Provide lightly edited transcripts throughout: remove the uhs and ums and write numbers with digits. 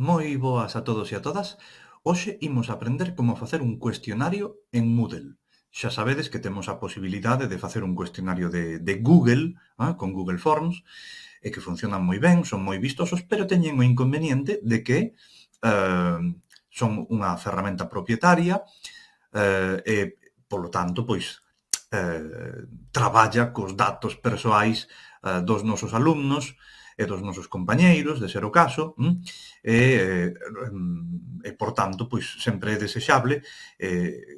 Moi boas a todos e a todas. Hoxe imos aprender como facer un cuestionario en Moodle. Xa sabedes que temos a posibilidade de facer un cuestionario de Google, con Google Forms, e que funcionan moi ben, son moi vistosos, pero teñen o inconveniente de que son unha ferramenta propietaria e, polo tanto, pois, traballa cos datos persoais dos nosos alumnos e dos nosos compañeiros, de ser o caso, por tanto, pois sempre é desexable,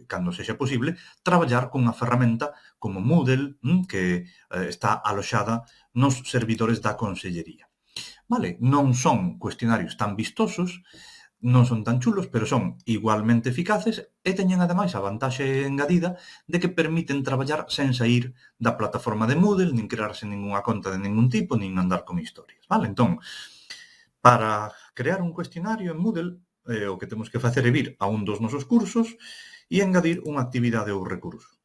cando sexa posible, traballar cunha ferramenta como Moodle, que está aloxada nos servidores da Consellería. Vale, non son cuestionarios tan vistosos, non son tan chulos, pero son igualmente eficaces e teñen ademais a vantaxe engadida de que permiten traballar sen saír da plataforma de Moodle, nin crearse ningunha conta de ningún tipo, nin andar con historias, vale? Entón, para crear un cuestionario en Moodle, o que temos que facer é vir a un dos nosos cursos e engadir unha actividade ou recurso.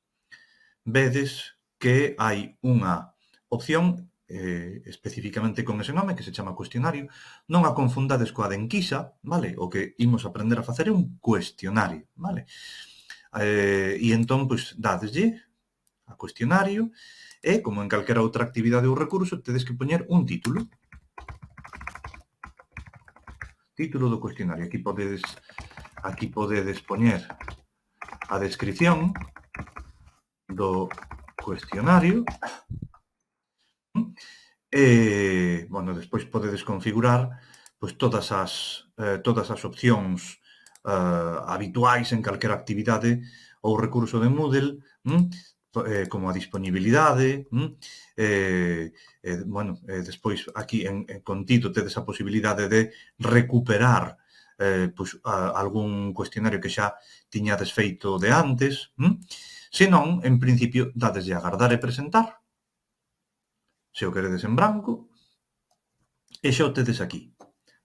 Vedes que hai unha opción especificamente con ese nome, que se chama cuestionario. Non a confundades coa de enquisa, vale? O que imos aprender a facer é un cuestionario, vale? E entón, pois, dádeslle a cuestionario e, como en calquera outra actividade ou recurso, tedes que poñer un título. Título do cuestionario. Aquí podedes poñer a descrición do cuestionario. Bueno, despois podedes configurar pois todas as opcións habituais en calquera actividade ou recurso de Moodle, como a disponibilidade, bueno, despois aquí en contido tedes a posibilidade de recuperar pois algún cuestionario que xa tiñades feito de antes. Se non, en principio, dadeslle a agardar e presentar, se o queredes en branco, e xa o tedes aquí.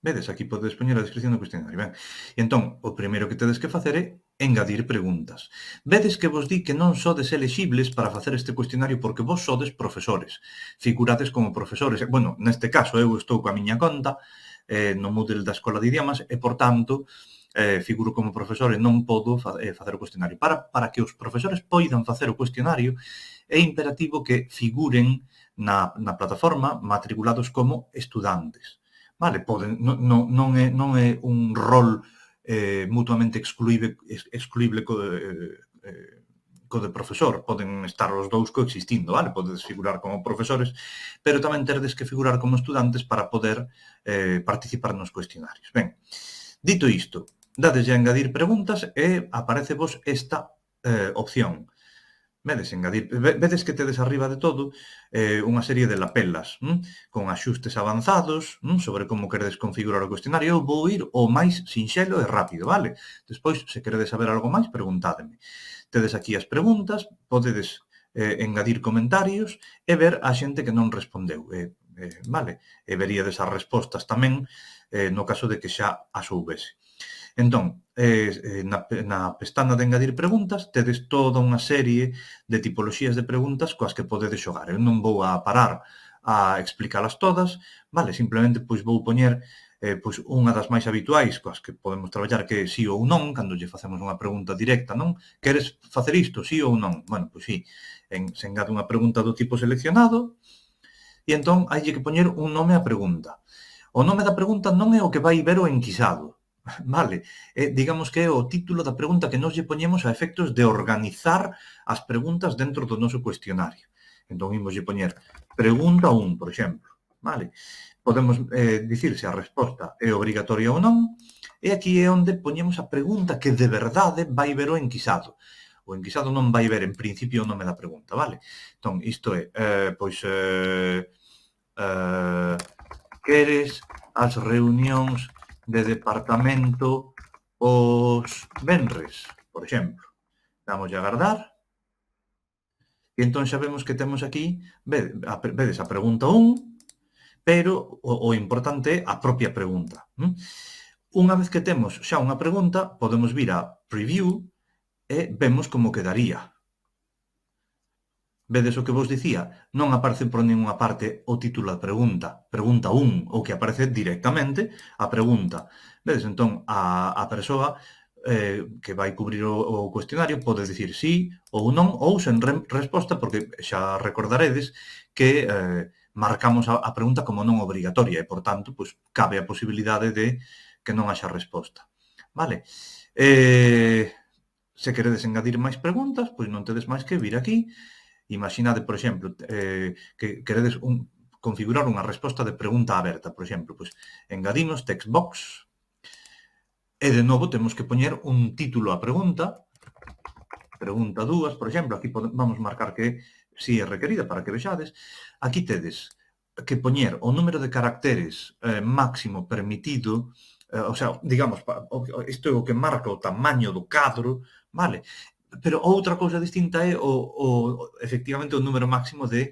Vedes, aquí podedes poñer a descripción do cuestionario. Ben, e entón, o primeiro que tedes que facer é engadir preguntas. Vedes que vos di que non sodes elexibles para facer este cuestionario porque vos sodes profesores. Figurades como profesores. Bueno, neste caso, eu estou coa miña conta no Moodle da Escola de Idiomas e, por tanto, figuro como profesor e non podo facer o cuestionario. Para que os profesores poidan facer o cuestionario, é imperativo que figuren na plataforma matriculados como estudantes. Vale, non é un rol mutuamente excluíble co de profesor, poden estar os dous coexistindo, vale? Podedes figurar como profesores, pero tamén terdes que figurar como estudantes para poder participar nos cuestionarios. Ben, dito isto, dadeslle a engadir preguntas e aparecevos esta opción. Vedes que tedes arriba de todo unha serie de lapelas con axustes avanzados sobre como queredes configurar o cuestionario. Eu vou ir o máis sinxelo e rápido, vale? Despois, se queredes saber algo máis, preguntádeme. Tedes aquí as preguntas, podedes engadir comentarios e ver a xente que non respondeu, vale? E veríades as respostas tamén no caso de que xa as soubese. Entón, na pestana de engadir preguntas tedes toda unha serie de tipoloxías de preguntas coas que podedes xogar. Eu non vou a parar a explicalas todas, vale? Simplemente pois vou poñer pois unha das máis habituais coas que podemos traballar, que é sí ou non, cando lle facemos unha pregunta directa, non? Queres facer isto, sí ou non? Bueno, pois sí, se engade unha pregunta do tipo seleccionado e entón haille que poñer un nome á pregunta. O nome da pregunta non é o que vai ver o enquisado, vale? Digamos que é o título da pregunta que nos lle poñemos a efectos de organizar as preguntas dentro do noso cuestionario. Entón, imoslle poñer pregunta 1, por exemplo, vale? Podemos dicir se a resposta é obrigatoria ou non, e aquí é onde poñemos a pregunta que de verdade vai ver o enquisado. O enquisado non vai ver, en principio, o nome da pregunta, vale? Entón, isto é, queres as reunións de departamento os venres, por exemplo. Dámoslle a agardar. E entón xa vemos que temos aquí, vedes a pregunta 1, pero o importante é a propia pregunta. Unha vez que temos xa unha pregunta, podemos vir a Preview e vemos como quedaría. Vedes o que vos dicía? Non aparece por ninguna parte o título da pregunta, pregunta 1, o que aparece directamente a pregunta. Vedes, entón, a persoa que vai cubrir o cuestionario pode dicir sí ou non ou sen resposta, porque xa recordaredes que marcamos a pregunta como non obrigatoria e, por tanto, pois, cabe a posibilidade de que non haxa resposta. Vale? Se queredes engadir máis preguntas, pois non tedes máis que vir aquí. Imaginade, por exemplo, que queredes configurar unha resposta de pregunta aberta, por exemplo, pois engadimos text box. E, de novo, temos que poñer un título á pregunta, pregunta 2, por exemplo, aquí vamos marcar que si é requerida para que vexades. Aquí tedes que poñer o número de caracteres máximo permitido, o sea, digamos, isto é o que marca o tamaño do cadro, vale? Pero outra cousa distinta é efectivamente o número máximo de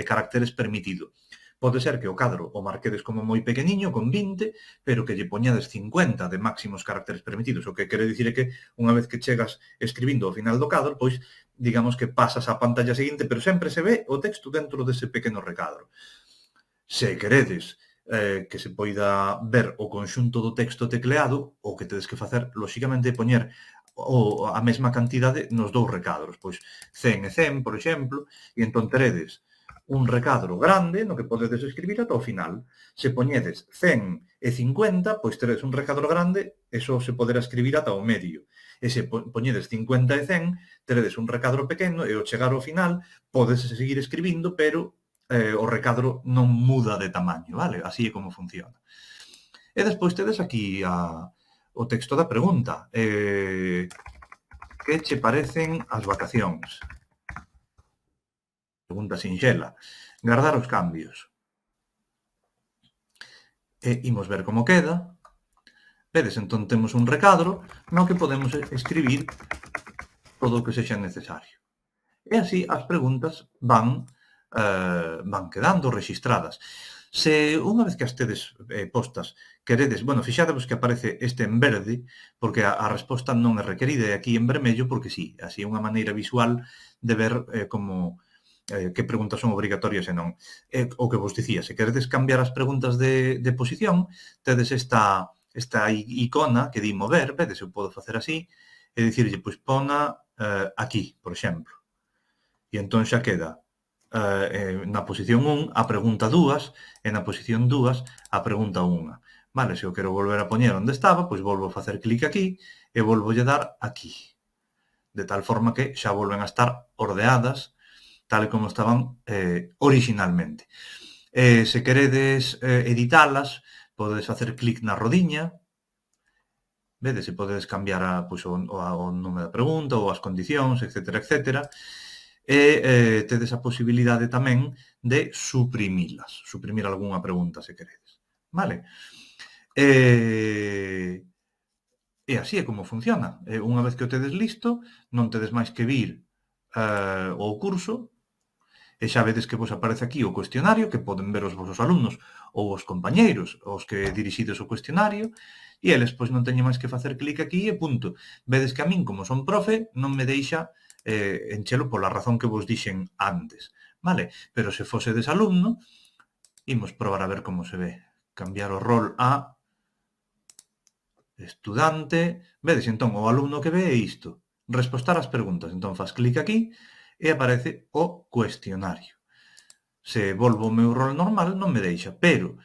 caracteres permitido. Pode ser que o cadro o marquedes como moi pequeniño, con 20, pero que lle poñades 50 de máximos caracteres permitidos. O que quere dicir é que unha vez que chegas escribindo ao final do cadro, pois digamos que pasas á pantalla seguinte, pero sempre se ve o texto dentro dese pequeno recadro. Se queredes que se poida ver o conxunto do texto tecleado, o que tedes que facer, lóxicamente, é poñer a mesma cantidade nos dous recadros, pois 100 e 100, por exemplo, e entón teredes un recadro grande no que podedes escribir ata o final. Se poñedes 100 e 50, pois teredes un recadro grande e só se poderá escribir ata o medio. E se poñedes 50 e 100, teredes un recadro pequeno e ao chegar ao final podes seguir escribindo, pero o recadro non muda de tamaño, vale? Así é como funciona. E despois tedes aquí o texto da pregunta. Que che parecen as vacacións? Pregunta sinxela. Gardar os cambios. E imos ver como queda. Vedes, entón temos un recadro no que podemos escribir todo o que sexa necesario. E así as preguntas van quedando rexistradas. Se unha vez que as tedes postas queredes, fixadevos que aparece este en verde, porque a resposta non é requerida, e aquí en vermello porque sí, así é unha maneira visual de ver como que preguntas son obrigatorias e non. O que vos dicía, se queredes cambiar as preguntas de posición, tedes esta icona que di mover, vedes, eu podo facer así, e dicirlle, pois pona aquí, por exemplo. E entón xa queda na posición 1 a pregunta 2 e na posición 2 a pregunta 1. Vale, se eu quero volver a poñer onde estaba, pois volvo a facer clic aquí e volvolle dar aquí. De tal forma que xa volven a estar ordeadas tal como estaban originalmente. Se queredes editalas, podedes facer clic na rodiña, vedes, se podedes cambiar o nome da pregunta ou as condicións, etcétera, etcétera. E tedes a posibilidade tamén de suprimilas, suprimir algunha pregunta se queredes. Vale? E así é como funciona. Unha vez que o tedes listo, non tedes máis que vir ao curso e xa vedes que vos aparece aquí o cuestionario que poden ver os vosos alumnos ou os compañeiros os que dirixides o cuestionario e eles pois non teñen máis que facer clic aquí e punto. Vedes que a min, como son profe, non me deixa enchelo pola razón que vos dixen antes, vale? Pero se fose desalumno, imos probar a ver como se ve. Cambiar o rol a estudante. Vedes, entón, o alumno que ve é isto. Respostar as preguntas. Entón, faz clic aquí e aparece o cuestionario. Se volvo o meu rol normal, non me deixa, pero,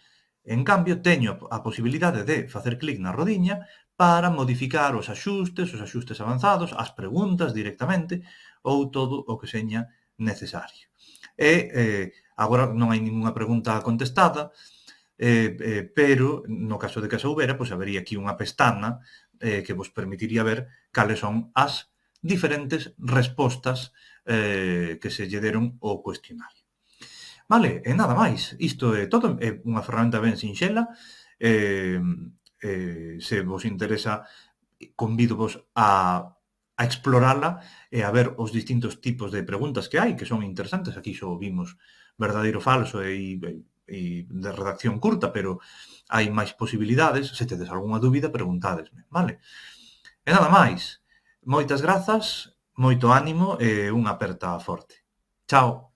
en cambio, teño a posibilidade de facer clic na rodiña para modificar os axustes avanzados, as preguntas directamente, ou todo o que seña necesario. E agora non hai ninguna pregunta contestada, pero no caso de que se houbera, pois habería aquí unha pestana que vos permitiría ver cales son as diferentes respostas que se lle deron ao cuestionario. Vale, e nada máis. Isto é todo. É unha ferramenta ben sinxela. Se vos interesa, convídovos a explorala e a ver os distintos tipos de preguntas que hai, que son interesantes. Aquí xo vimos verdadeiro falso e de redacción curta, pero hai máis posibilidades. Se tedes algunha dúbida, preguntádesme, vale? E nada máis. Moitas grazas, moito ánimo e unha aperta forte. Chao.